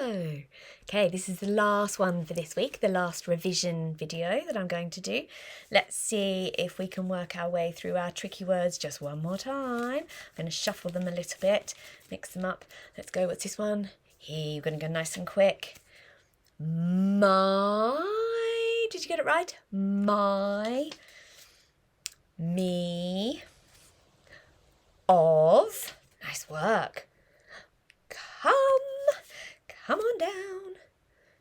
go. Okay, this is the last one for this week, the last revision video that I'm going to do. Let's see if we can work our way through our tricky words just one more time. I'm going to shuffle them a little bit, mix them up. Let's go. What's this one? Here, you're going to go nice and quick. My. Did you get it right? My. Me. Of. Nice work. Come on down.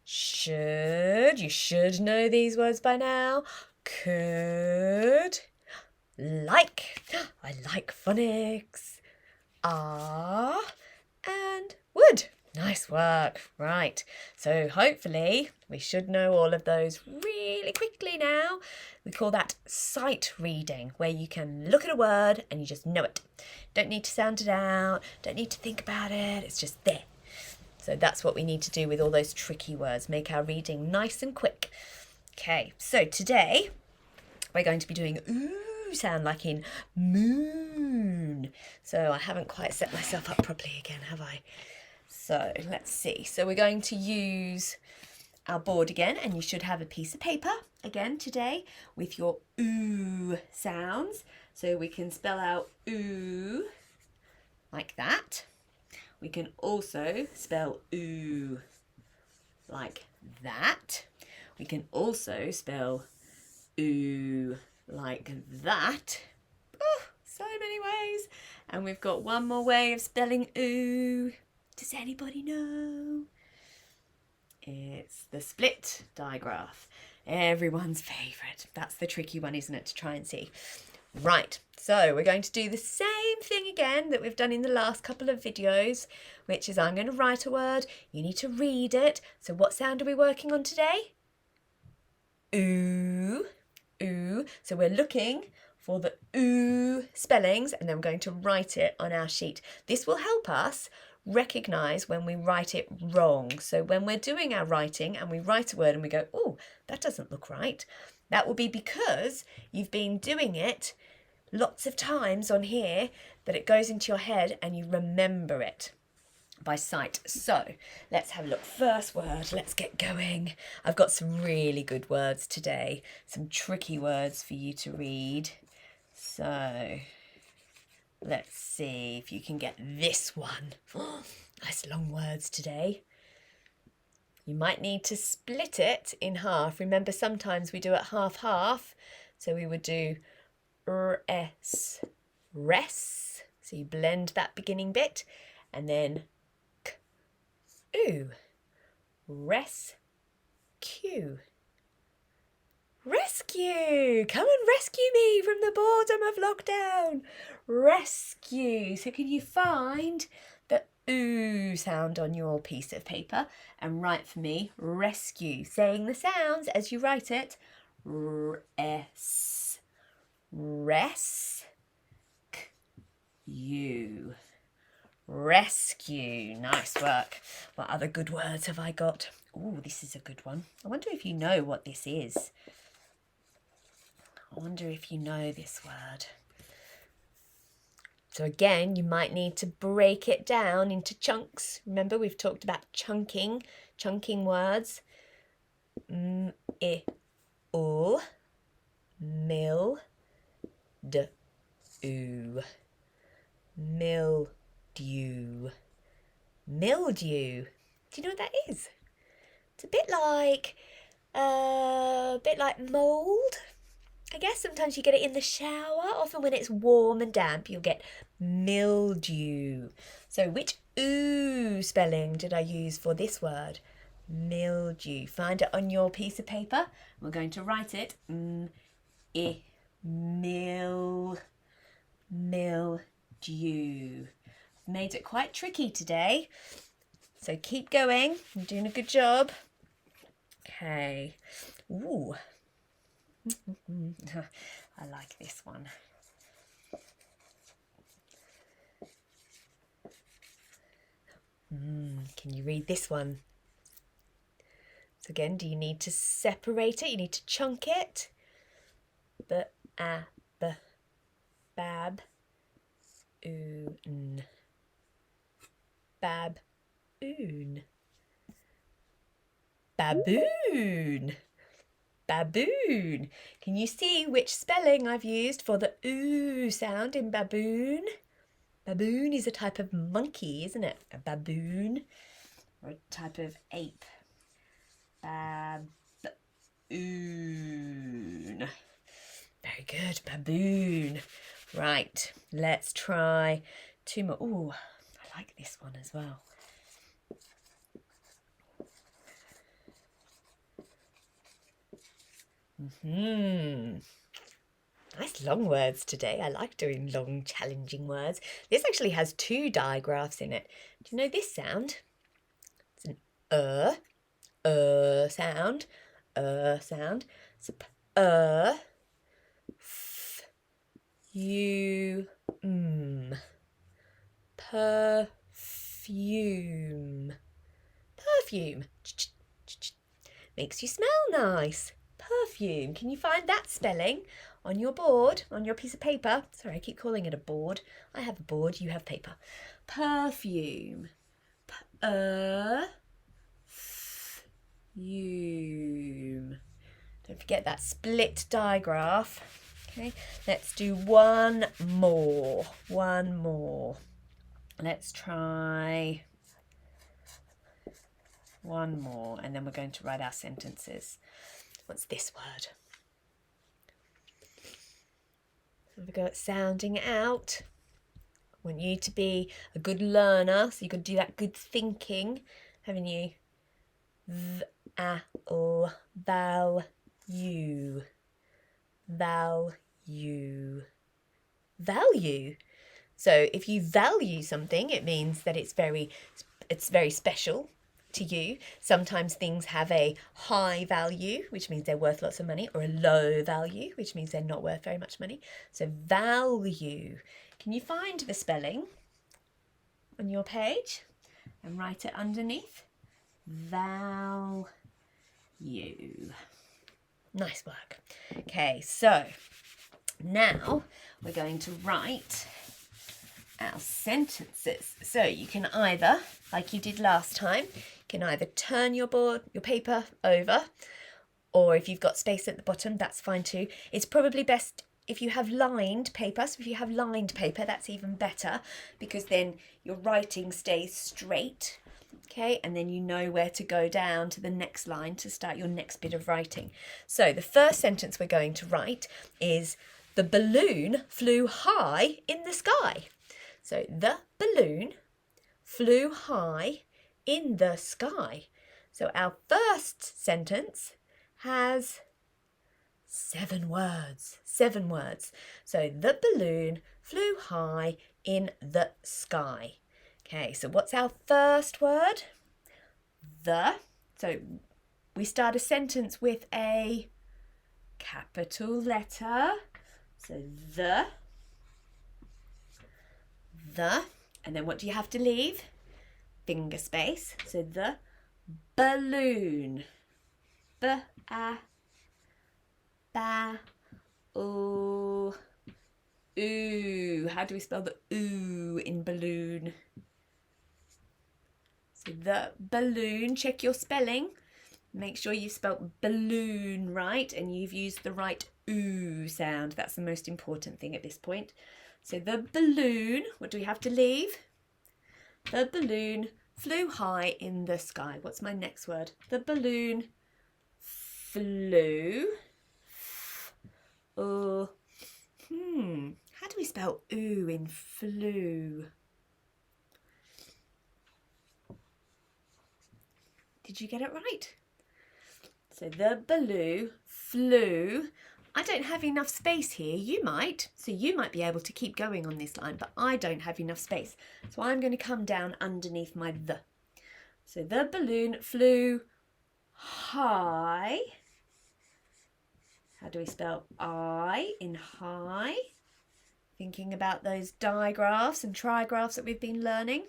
Should. You should know these words by now. Could. Like. I like phonics. Are. And would. Nice work. Right. So hopefully we should know all of those really quickly now. We call that sight reading, where you can look at a word and you just know it. Don't need to sound it out. Don't need to think about it. It's just there. So that's what we need to do with all those tricky words. Make our reading nice and quick. Okay, so today we're going to be doing ooh sound like in moon. So I haven't quite set myself up properly again, have I? So let's see. So we're going to use our board again, and you should have a piece of paper again today with your ooh sounds. So we can spell out ooh like that. We can also spell ooh like that. We can also spell ooh like that. Oh, so many ways. And we've got one more way of spelling ooh. Does anybody know? It's the split digraph. Everyone's favourite. That's the tricky one, isn't it, to try and see? Right, so we're going to do the same thing again that we've done in the last couple of videos, which is I'm going to write a word, you need to read it. So what sound are we working on today? Ooh, ooh. So we're looking for the ooh spellings, and then we're going to write it on our sheet. This will help us recognise when we write it wrong. So when we're doing our writing and we write a word and we go, oh, that doesn't look right, that will be because you've been doing it lots of times on here that it goes into your head and you remember it by sight. So let's have a look. First word, let's get going. I've got some really good words today, some tricky words for you to read. So let's see if you can get this one. Oh, nice long words today. You might need to split it in half. Remember, sometimes we do it half-half. So we would do res, res. So you blend that beginning bit. And then k, ooh, rescue. Rescue! Come and rescue me from the boredom of lockdown. Rescue. So can you find the ooh sound on your piece of paper and write for me rescue, saying the sounds as you write it. S, res, k, you. Rescue. Nice work. What other good words have I got? Oh, this is a good one. I wonder if you know what this is. I wonder if you know this word. So again, you might need to break it down into chunks. Remember, we've talked about chunking words. O, mil, d, oo. Mildew. Mildew. Do you know what that is? It's a bit like mould. I guess sometimes you get it in the shower. Often when it's warm and damp, you'll get mildew. So which ooh spelling did I use for this word? Mildew. Find it on your piece of paper. We're going to write it. Mildew. Made it quite tricky today. So keep going. You're doing a good job. Okay. Ooh. I like this one. Can you read this one? So again, do you need to separate it? You need to chunk it. Bab, oon. Baboon. baboon. Baboon. Can you see which spelling I've used for the oo sound in baboon? Baboon is a type of monkey, isn't it? A baboon, or a type of ape. Baboon. Very good, baboon. Right, let's try 2 more. Ooh, I like this one as well. Nice long words today. I like doing long, challenging words. This actually has 2 digraphs in it. Do you know this sound? It's an sound, sound. So perfume. Perfume. Makes you smell nice. Perfume. Can you find that spelling on your board, on your piece of paper? Sorry, I keep calling it a board. I have a board, you have paper. Perfume. Perfume. Don't forget that split digraph. Okay, let's do one more. One more. Let's try one more, and then we're going to write our sentences. What's this word? Have a go at sounding out. I want you to be a good learner, so you've got to do that good thinking, haven't you? Value. Value. Value. So if you value something, it means that it's very special to you. Sometimes things have a high value, which means they're worth lots of money, or a low value, which means they're not worth very much money. So value. Can you find the spelling on your page and write it underneath? Value. Nice work. Okay, so now we're going to write our sentences. So you can either, like you did last time, you can either turn your paper over, or if you've got space at the bottom, that's fine too. It's probably best if you have lined paper. So if you have lined paper, that's even better, because then your writing stays straight. Okay, and then you know where to go down to the next line to start your next bit of writing. So the first sentence we're going to write is, the balloon flew high in the sky. So the balloon flew high in the sky. So our first sentence has 7 words. 7 words. So the balloon flew high in the sky. Okay, so what's our first word? The. So we start a sentence with a capital letter. So the. And then what do you have to leave? Finger space. So the balloon. Ooh. How do we spell the ooh in balloon? So the balloon, check your spelling. Make sure you've spelt balloon right and you've used the right ooh sound. That's the most important thing at this point. So the balloon, what do we have to leave? The balloon flew high in the sky. What's my next word? The balloon flew. How do we spell ooh in flew? Did you get it right? So the balloon flew. I don't have enough space here. You might. So you might be able to keep going on this line, but I don't have enough space. So I'm going to come down underneath my the. So the balloon flew high. How do we spell I in high? Thinking about those digraphs and trigraphs that we've been learning.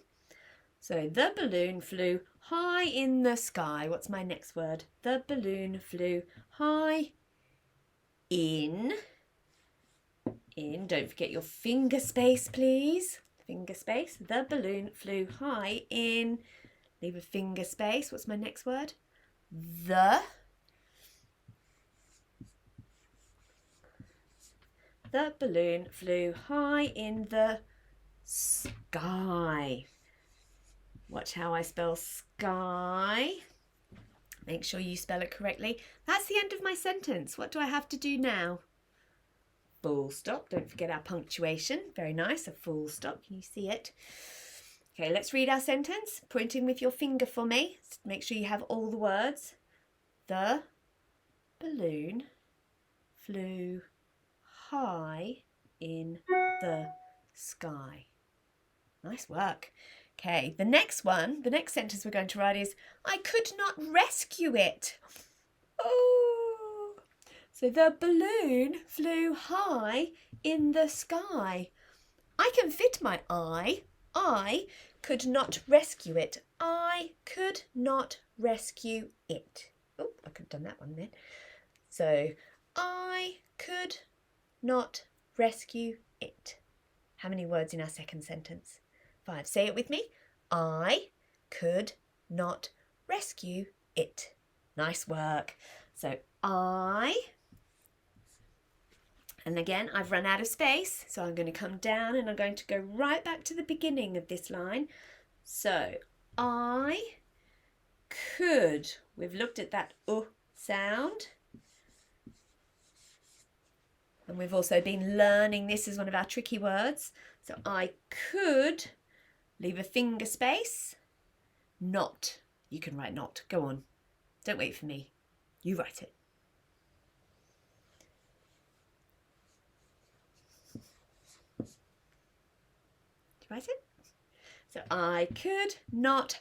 So the balloon flew high in the sky. What's my next word? The balloon flew high in. Don't forget your finger space, please. Finger space. The balloon flew high in. Leave a finger space. What's my next word? The balloon flew high in the sky. Watch how I spell sky. Make sure you spell it correctly. That's the end of my sentence. What do I have to do now? Full stop. Don't forget our punctuation. Very nice, a full stop. Can you see it? Okay, let's read our sentence. Pointing with your finger for me. Make sure you have all the words. The balloon flew high in the sky. Nice work. Okay, the next sentence we're going to write is, I could not rescue it. Oh, so the balloon flew high in the sky. I can fit my I. I could not rescue it. I could not rescue it. Oh, I could have done that one then. So, I could not rescue it. How many words in our second sentence? 5. Say it with me. I could not rescue it. Nice work. So and again, I've run out of space, so I'm going to come down and I'm going to go right back to the beginning of this line. So I could, we've looked at that sound. And we've also been learning this as one of our tricky words. So I could, leave a finger space, not. You can write not. Go on. Don't wait for me. You write it. Do you write it? So I could not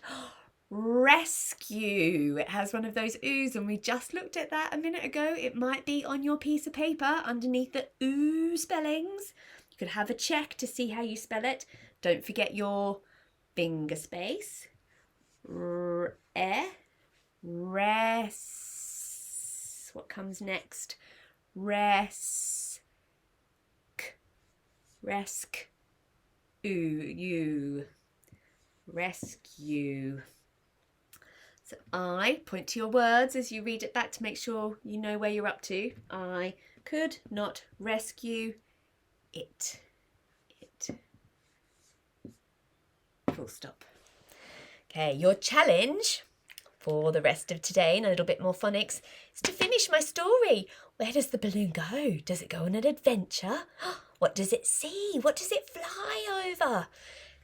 rescue. It has one of those oohs, and we just looked at that a minute ago. It might be on your piece of paper underneath the ooh spellings. You could have a check to see how you spell it. Don't forget your finger space. Res. What comes next? Resk. You. Rescue. So I point to your words as you read it back to make sure you know where you're up to. I could not rescue it. Full stop. Okay, your challenge for the rest of today and a little bit more phonics is to finish my story. Where does the balloon go? Does it go on an adventure? What does it see? What does it fly over?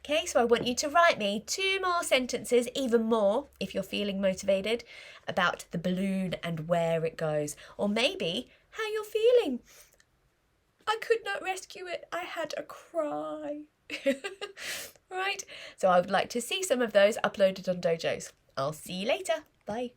Okay, so I want you to write me 2 more sentences, even more if you're feeling motivated, about the balloon and where it goes. Or maybe how you're feeling. I could not rescue it. I had a cry. Right, so I would like to see some of those uploaded on Dojo's. I'll see you later. Bye.